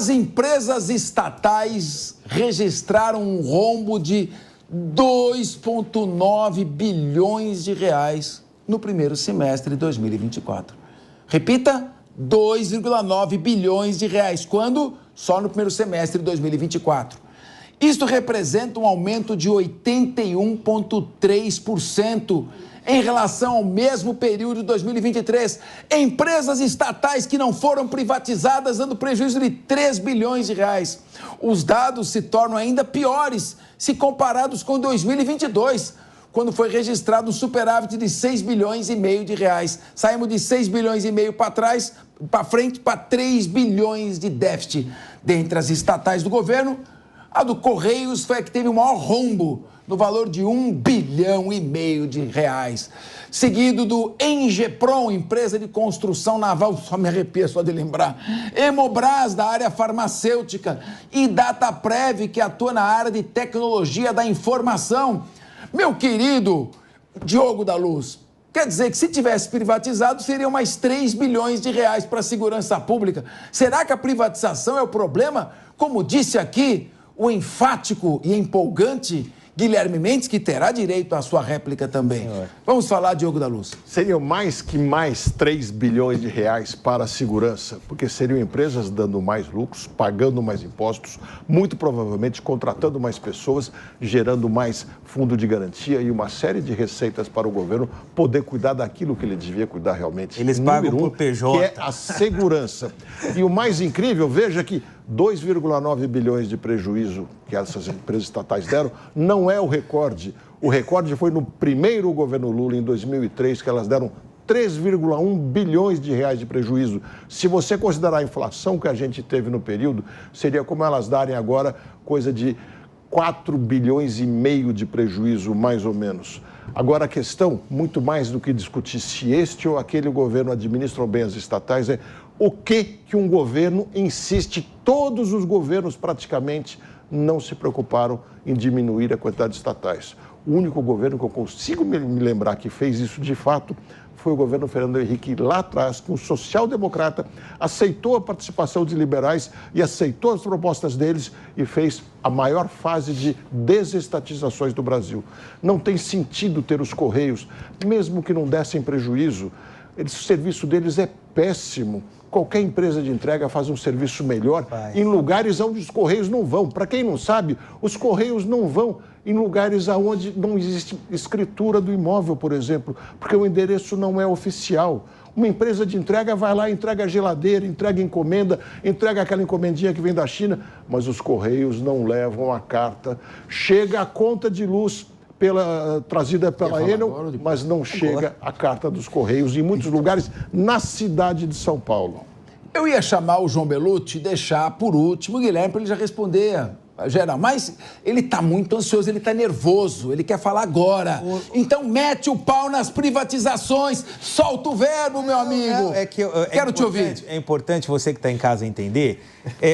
As empresas estatais registraram um rombo de 2,9 bilhões de reais no primeiro semestre de 2024. Repita, 2,9 bilhões de reais. Quando? Só no primeiro semestre de 2024. Isto representa um aumento de 81,3% em relação ao mesmo período de 2023. Empresas estatais que não foram privatizadas dando prejuízo de 3 bilhões de reais. Os dados se tornam ainda piores se comparados com 2022, quando foi registrado um superávit de 6 bilhões e meio de reais. Saímos de 6 bilhões e meio para trás, para frente, para 3 bilhões de déficit. Dentre as estatais do governo, a do Correios foi a que teve o maior rombo, no valor de 1 bilhão e meio de reais. Seguido do Engeprom, empresa de construção naval, só me arrepia só de lembrar, Hemobras, da área farmacêutica, e Dataprev, que atua na área de tecnologia da informação. Meu querido Diogo da Luz, quer dizer que se tivesse privatizado, seriam mais 3 bilhões de reais para a segurança pública. Será que a privatização é o problema? Como disse aqui o enfático e empolgante Guilherme Mendes, que terá direito à sua réplica também. Senhor. Vamos falar, Diogo da Luz. Seriam mais 3 bilhões de reais para a segurança, porque seriam empresas dando mais lucros, pagando mais impostos, muito provavelmente contratando mais pessoas, gerando mais fundo de garantia e uma série de receitas para o governo poder cuidar daquilo que ele devia cuidar realmente. Eles pagam por PJ. Que é a segurança. E o mais incrível, veja que 2,9 bilhões de prejuízo que essas empresas estatais deram não é o recorde. O recorde foi no primeiro governo Lula, em 2003, que elas deram 3,1 bilhões de reais de prejuízo. Se você considerar a inflação que a gente teve no período, seria como elas darem agora coisa de 4 bilhões e meio de prejuízo, mais ou menos. Agora, a questão, muito mais do que discutir se este ou aquele governo administram bem as estatais, é o que um governo insiste. Todos os governos, praticamente, não se preocuparam em diminuir a quantidade de estatais. O único governo que eu consigo me lembrar que fez isso de fato foi o governo Fernando Henrique, lá atrás, que um social-democrata aceitou a participação dos liberais e aceitou as propostas deles e fez a maior fase de desestatizações do Brasil. Não tem sentido ter os Correios, mesmo que não dessem prejuízo. O serviço deles é péssimo. Qualquer empresa de entrega faz um serviço melhor em lugares onde os Correios não vão. Para quem não sabe, os Correios não vão em lugares onde não existe escritura do imóvel, por exemplo, porque o endereço não é oficial. Uma empresa de entrega vai lá, entrega a geladeira, entrega a encomenda, entrega aquela encomendinha que vem da China, mas os Correios não levam a carta. Chega a conta de luz trazida pela Enel, mas não chega a carta dos Correios em muitos lugares na cidade de São Paulo. Eu ia chamar o João Belucci e deixar por último o Guilherme para ele já responder, geral, mas ele está muito ansioso, ele está nervoso, ele quer falar agora. Então mete o pau nas privatizações, solta o verbo, meu amigo. Quero te ouvir. É importante você que está em casa entender.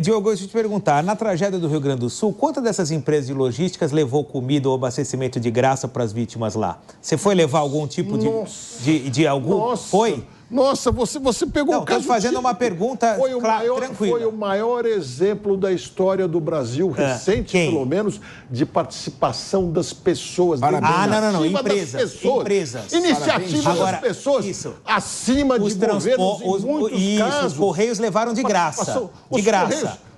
Diogo, deixa eu te perguntar, na tragédia do Rio Grande do Sul, quantas dessas empresas de logísticas levou comida ou abastecimento de graça para as vítimas lá? Você foi levar algum tipo de algum? Nossa. Foi? Nossa, você pegou o caso... Estou fazendo uma pergunta tranquila. Foi o maior exemplo da história do Brasil, recente, pelo menos, de participação das pessoas. Não. Empresas. Iniciativa das pessoas. Isso. Acima de governos, em muitos casos. Os Correios levaram de graça.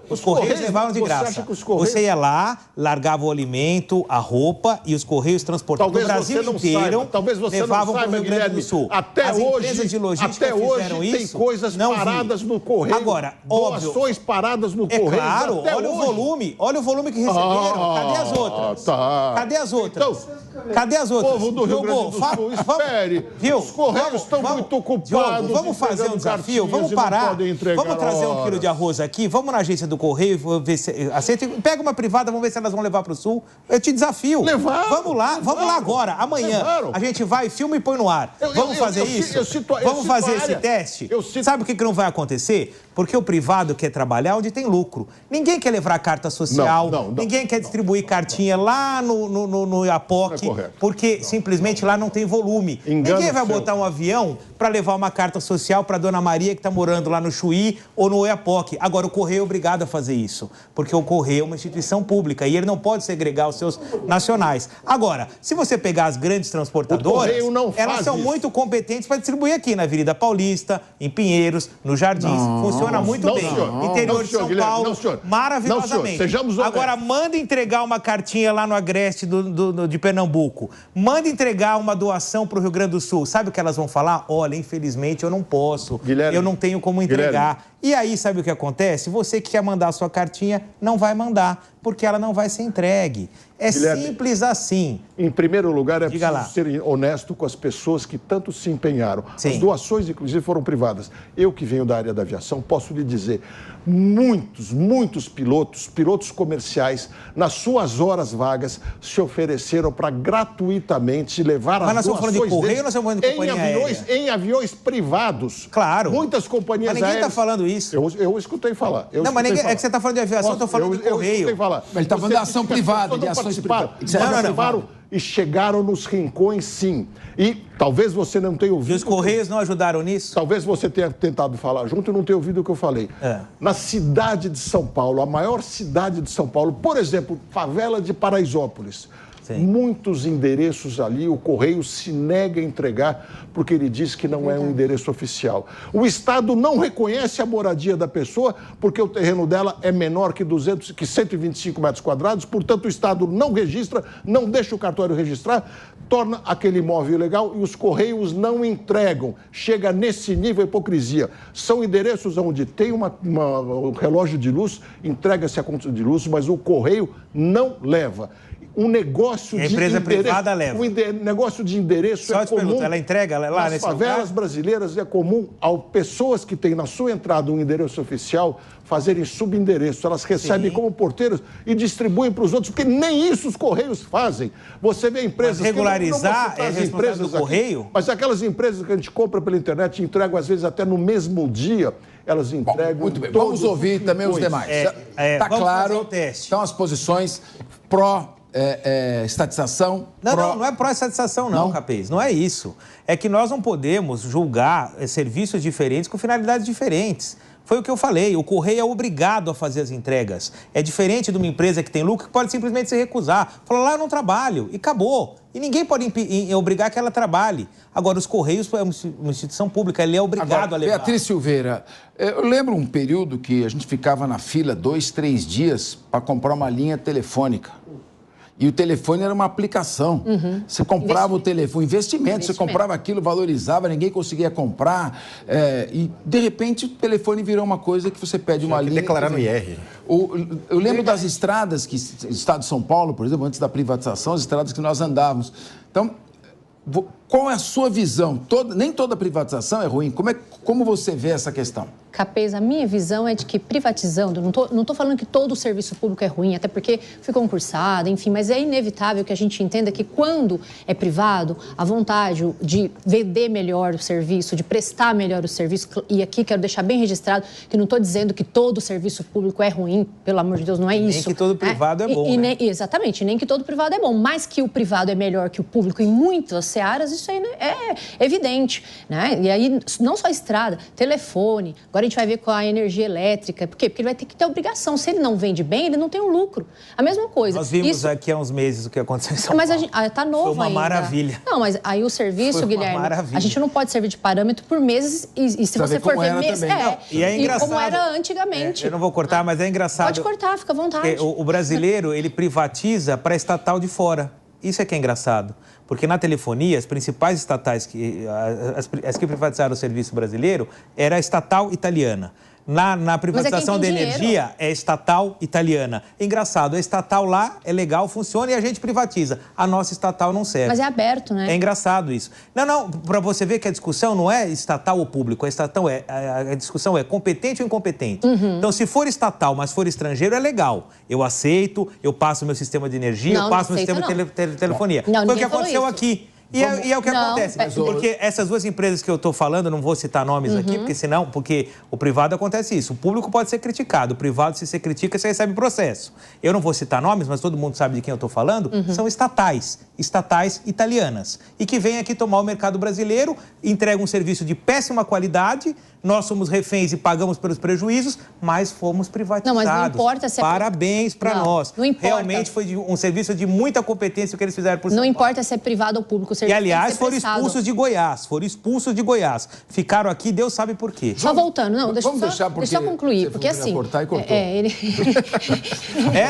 Os Correios levavam de graça. Você ia lá, largava o alimento, a roupa e os Correios transportavam do Brasil inteiro. Talvez você levavam não saiba, para o Rio Grande do Sul. Até hoje tem coisas paradas no Correio. Agora, óbvio. Doações paradas no Correio. Claro, olha o volume que receberam. Cadê as outras? Cadê as outras? Cadê as outras? Povo do Rio Grande do Sul, espere. Os Correios estão muito ocupados. Vamos fazer um desafio? Vamos parar. Vamos trazer 1 quilo de arroz aqui. Vamos na agência do Correio, ver se aceita. Pega uma privada, vamos ver se elas vão levar para o Sul. Eu te desafio. Vamos lá agora. Amanhã a gente vai, filma e põe no ar. Vamos fazer isso? Vamos fazer esse teste? Sabe o que não vai acontecer? Porque o privado quer trabalhar onde tem lucro. Ninguém quer levar carta social, ninguém quer distribuir cartinha lá no Iapoque, porque simplesmente lá não tem volume. Ninguém vai botar um avião para levar uma carta social para Dona Maria que está morando lá no Chuí ou no Oiapoque. Agora, o Correio é obrigado a fazer isso, porque o Correio é uma instituição pública e ele não pode segregar os seus nacionais. Agora, se você pegar as grandes transportadoras, elas são muito competentes para distribuir aqui na Avenida Paulista, em Pinheiros, nos Jardins. Funciona muito bem. Interior de São Paulo, maravilhosamente. Agora, manda entregar uma cartinha lá no Agreste de Pernambuco. Manda entregar uma doação para o Rio Grande do Sul. Sabe o que elas vão falar? Olha, infelizmente eu não posso. Eu não tenho como entregar. E aí, sabe o que acontece? Você que quer mandar a sua cartinha, não vai mandar, porque ela não vai ser entregue. É simples assim. Em primeiro lugar, é preciso ser honesto com as pessoas que tanto se empenharam. Sim. As doações, inclusive, foram privadas. Eu, que venho da área da aviação, posso lhe dizer, muitos pilotos comerciais, nas suas horas vagas, se ofereceram para gratuitamente levar as doações. Mas nós estamos falando de correio ou nós estamos falando de companhia aérea? Em aviões privados. Claro. Muitas companhias aéreas... Mas ninguém está falando isso. Eu escutei falar. Não, mas ninguém, é que você está falando de aviação, eu estou falando de correio. Eu escutei falar. Mas ele está falando de ação privada, de ações privadas. Não. E chegaram nos rincões, sim. E talvez você não tenha ouvido... E os Correios não ajudaram nisso? Talvez você tenha tentado falar junto e não tenha ouvido o que eu falei. Na cidade de São Paulo, a maior cidade de São Paulo, por exemplo, favela de Paraisópolis... Sim. Muitos endereços ali, o Correio se nega a entregar porque ele diz que não é um endereço oficial. O Estado não reconhece a moradia da pessoa porque o terreno dela é menor que 125 metros quadrados, portanto o Estado não registra, não deixa o cartório registrar, torna aquele imóvel ilegal e os Correios não entregam. Chega nesse nível a hipocrisia. São endereços onde tem um relógio de luz, entrega-se a conta de luz, mas o Correio não leva. Um negócio de empresa privada leva. Negócio de endereço é comum. Ela entrega lá nas favelas brasileiras, é comum ao pessoas que têm na sua entrada um endereço oficial fazerem subendereço. Elas recebem como porteiros e distribuem para os outros, porque nem isso os Correios fazem. Você vê empresas... Mas regularizar é responsabilidade do Correio? Mas aquelas empresas que a gente compra pela internet e entregam às vezes até no mesmo dia, elas entregam... Muito bem, vamos ouvir também os demais. Está claro, então as posições pró... estatização? Não é pró-estatização, não, Capês. Não é isso. É que nós não podemos julgar serviços diferentes com finalidades diferentes. Foi o que eu falei, o Correio é obrigado a fazer as entregas. É diferente de uma empresa que tem lucro que pode simplesmente se recusar. Falar, lá eu não trabalho, e acabou. E ninguém pode obrigar que ela trabalhe. Agora, os Correios é uma instituição pública, ele é obrigado a levar. Beatriz Silveira, eu lembro um período que a gente ficava na fila 2, 3 dias para comprar uma linha telefônica. E o telefone era uma aplicação. Você comprava o telefone, investimento, você comprava aquilo, valorizava, ninguém conseguia comprar. E, de repente, o telefone virou uma coisa que você pede uma linha... declarar no IR. Eu lembro das estradas, que o Estado de São Paulo, por exemplo, antes da privatização, as estradas que nós andávamos. Então, qual é a sua visão? Nem toda privatização é ruim. Como você vê essa questão? Capês, a minha visão é de que privatizando, não estou falando que todo o serviço público é ruim, até porque foi concursado, enfim, mas é inevitável que a gente entenda que quando é privado, a vontade de vender melhor o serviço, de prestar melhor o serviço, e aqui quero deixar bem registrado que não estou dizendo que todo o serviço público é ruim, pelo amor de Deus, não é isso. Nem que todo privado é bom, né? Exatamente, nem que todo privado é bom, mas que o privado é melhor que o público em muitas searas, isso aí é evidente, né? E aí, não só estrada, telefone, agora a gente vai ver com a energia elétrica. Por quê? Porque ele vai ter que ter obrigação. Se ele não vende bem, ele não tem um lucro. A mesma coisa. Nós vimos aqui há uns meses o que aconteceu em São Paulo. Mas tá novo ainda. Foi uma maravilha. Não, mas aí o serviço, Guilherme, a gente não pode servir de parâmetro por meses e se você for ver meses... E é engraçado. E como era antigamente. Eu não vou cortar, mas é engraçado. Pode cortar, fica à vontade. O brasileiro, ele privatiza para estatal de fora. Isso é que é engraçado. Porque na telefonia, as principais estatais, as que privatizaram o serviço brasileiro, era a estatal italiana. Na privatização da energia, é estatal italiana. Engraçado, a estatal lá é legal, funciona e a gente privatiza. A nossa estatal não serve. Mas é aberto, né? É engraçado isso. Não, para você ver que a discussão não é estatal ou público, a discussão é competente ou incompetente. Então, se for estatal, mas for estrangeiro, é legal. Eu aceito, eu passo meu sistema de energia, eu passo meu sistema de telefonia. Foi o que aconteceu aqui. E é o que acontece, porque essas duas empresas que eu estou falando, não vou citar nomes aqui, porque o privado acontece isso. O público pode ser criticado, o privado, se você critica, você recebe processo. Eu não vou citar nomes, mas todo mundo sabe de quem eu estou falando, são estatais italianas, e que vêm aqui tomar o mercado brasileiro, entregam um serviço de péssima qualidade, nós somos reféns e pagamos pelos prejuízos, mas fomos privatizados. Não, mas não importa se é... Parabéns para nós. Não importa. Realmente foi um serviço de muita competência o que eles fizeram por São Paulo. Não importa se é privado ou público, o serviço. E, aliás, foram expulsos de Goiás. Ficaram aqui, Deus sabe por quê. Só voltando, não, deixa eu só concluir, porque assim... Cortar e cortou.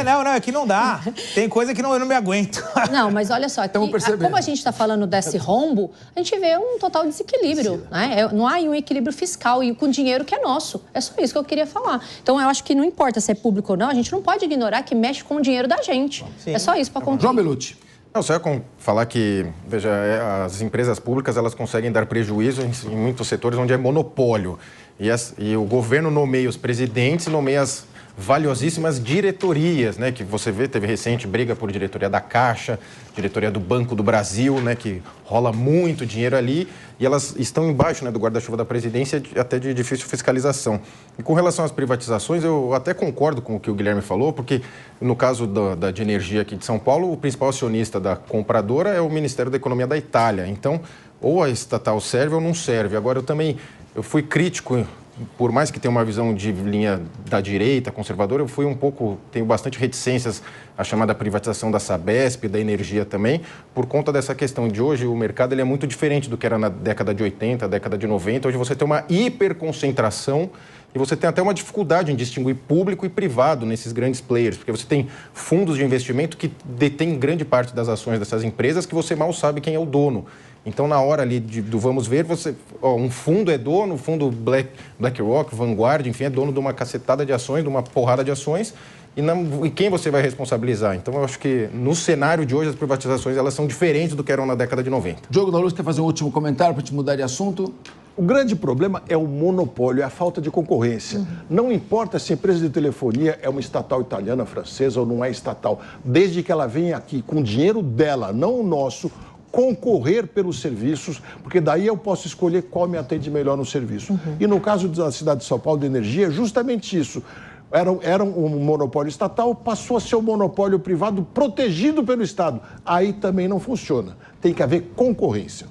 Não, aqui não dá. Tem coisa que eu não me aguento. Não, mas olha só, aqui, como a gente está falando desse rombo, a gente vê um total desequilíbrio, né? Não há um equilíbrio fiscal e com dinheiro que é nosso. É só isso que eu queria falar. Então, eu acho que não importa se é público ou não, a gente não pode ignorar que mexe com o dinheiro da gente. Sim. É só isso para concluir. João Belucci. Não, só ia falar que, veja, as empresas públicas, elas conseguem dar prejuízo em muitos setores onde é monopólio. E o governo nomeia os presidentes, nomeia as valiosíssimas diretorias, né? Que você vê, teve recente briga por diretoria da Caixa, diretoria do Banco do Brasil, né? Que rola muito dinheiro ali e elas estão embaixo, né, do guarda-chuva da presidência, até de difícil fiscalização. E com relação às privatizações, eu até concordo com o que o Guilherme falou, porque no caso de energia aqui de São Paulo, o principal acionista da compradora é o Ministério da Economia da Itália. Então, ou a estatal serve ou não serve. Agora, eu fui crítico, por mais que tenha uma visão de linha da direita, conservadora, tenho bastante reticências à chamada privatização da Sabesp, da energia também, por conta dessa questão de hoje, o mercado ele é muito diferente do que era na década de 80, década de 90, hoje você tem uma hiperconcentração e você tem até uma dificuldade em distinguir público e privado nesses grandes players, porque você tem fundos de investimento que detêm grande parte das ações dessas empresas que você mal sabe quem é o dono. Então, na hora ali do vamos ver, um fundo é dono, o fundo BlackRock, Vanguard, enfim, é dono de uma cacetada de ações, de uma porrada de ações, e quem você vai responsabilizar? Então, eu acho que no cenário de hoje, as privatizações elas são diferentes do que eram na década de 90. Diogo da Luz quer fazer um último comentário para te mudar de assunto? O grande problema é o monopólio, é a falta de concorrência. Não importa se a empresa de telefonia é uma estatal italiana, francesa ou não é estatal, desde que ela venha aqui com o dinheiro dela, não o nosso, concorrer pelos serviços, porque daí eu posso escolher qual me atende melhor no serviço. E no caso da cidade de São Paulo de energia, justamente isso. Era um monopólio estatal, passou a ser um monopólio privado protegido pelo Estado. Aí também não funciona. Tem que haver concorrência.